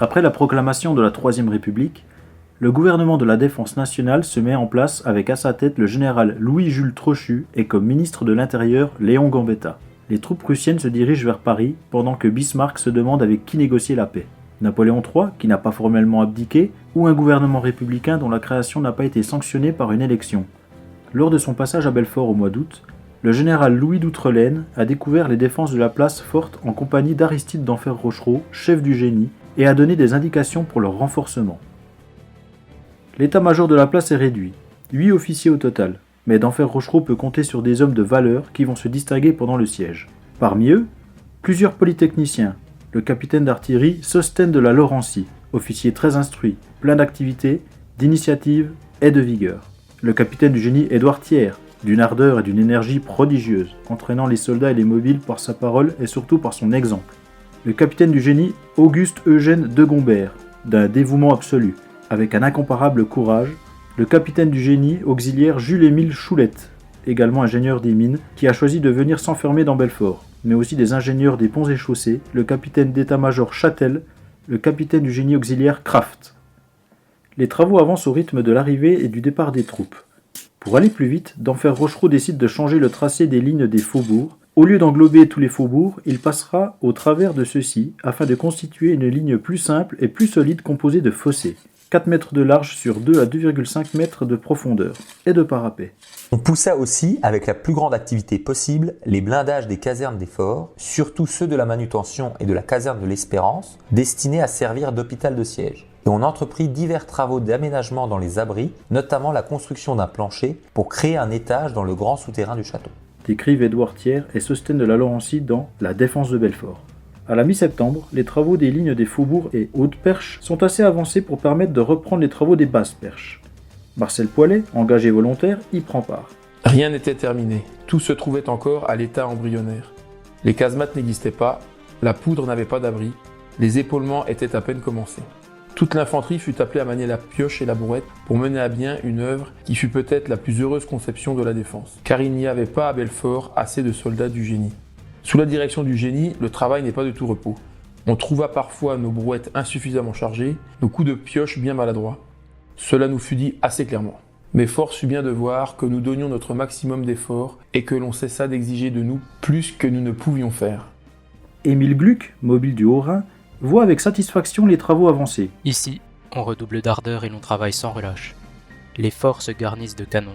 Après la proclamation de la Troisième République, le gouvernement de la Défense nationale se met en place avec à sa tête le général Louis-Jules Trochu et comme ministre de l'Intérieur Léon Gambetta. Les troupes prussiennes se dirigent vers Paris pendant que Bismarck se demande avec qui négocier la paix. Napoléon III, qui n'a pas formellement abdiqué, ou un gouvernement républicain dont la création n'a pas été sanctionnée par une élection. Lors de son passage à Belfort au mois d'août, le général Louis d'Outrelaine a découvert les défenses de la place forte en compagnie d'Aristide d'Enfer-Rochereau, chef du génie, et a donné des indications pour leur renforcement. L'état-major de la place est réduit, 8 officiers au total, mais d'Enfer-Rochereau peut compter sur des hommes de valeur qui vont se distinguer pendant le siège. Parmi eux, plusieurs polytechniciens, le capitaine d'artillerie Sostène de la Laurencie, officier très instruit, plein d'activité, d'initiative et de vigueur. Le capitaine du génie Édouard Thiers, d'une ardeur et d'une énergie prodigieuses, entraînant les soldats et les mobiles par sa parole et surtout par son exemple. Le capitaine du génie Auguste Eugène de Gombert, d'un dévouement absolu, avec un incomparable courage. Le capitaine du génie auxiliaire Jules-Émile Choulette, également ingénieur des mines, qui a choisi de venir s'enfermer dans Belfort, mais aussi des ingénieurs des ponts et chaussées, le capitaine d'état-major Châtel, le capitaine du génie auxiliaire Kraft. Les travaux avancent au rythme de l'arrivée et du départ des troupes. Pour aller plus vite, d'Enfer-Rochereau décide de changer le tracé des lignes des faubourgs. Au lieu d'englober tous les faubourgs, il passera au travers de ceux-ci afin de constituer une ligne plus simple et plus solide composée de fossés. 4 mètres de large sur 2 à 2,5 mètres de profondeur et de parapet. On poussa aussi, avec la plus grande activité possible, les blindages des casernes des forts, surtout ceux de la manutention et de la caserne de l'Espérance, destinés à servir d'hôpital de siège. Et on entreprit divers travaux d'aménagement dans les abris, notamment la construction d'un plancher pour créer un étage dans le grand souterrain du château. Décrivent Édouard Thiers et Sostène de la Laurencie dans La défense de Belfort. À la mi-septembre, les travaux des lignes des faubourgs et Hautes-Perches sont assez avancés pour permettre de reprendre les travaux des Basses-Perches. Marcel Poilet, engagé volontaire, y prend part. Rien n'était terminé, tout se trouvait encore à l'état embryonnaire. Les casemates n'existaient pas, la poudre n'avait pas d'abri, les épaulements étaient à peine commencés. Toute l'infanterie fut appelée à manier la pioche et la brouette pour mener à bien une œuvre qui fut peut-être la plus heureuse conception de la défense, car il n'y avait pas à Belfort assez de soldats du génie. Sous la direction du génie, le travail n'est pas de tout repos. On trouva parfois nos brouettes insuffisamment chargées, nos coups de pioche bien maladroits. Cela nous fut dit assez clairement. Mais force fut bien de voir que nous donnions notre maximum d'efforts et que l'on cessa d'exiger de nous plus que nous ne pouvions faire. Émile Gluck, mobile du Haut-Rhin, voit avec satisfaction les travaux avancés. Ici, on redouble d'ardeur et l'on travaille sans relâche. Les forts se garnissent de canons,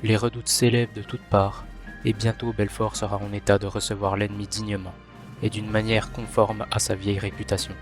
les redoutes s'élèvent de toutes parts, et bientôt Belfort sera en état de recevoir l'ennemi dignement, et d'une manière conforme à sa vieille réputation.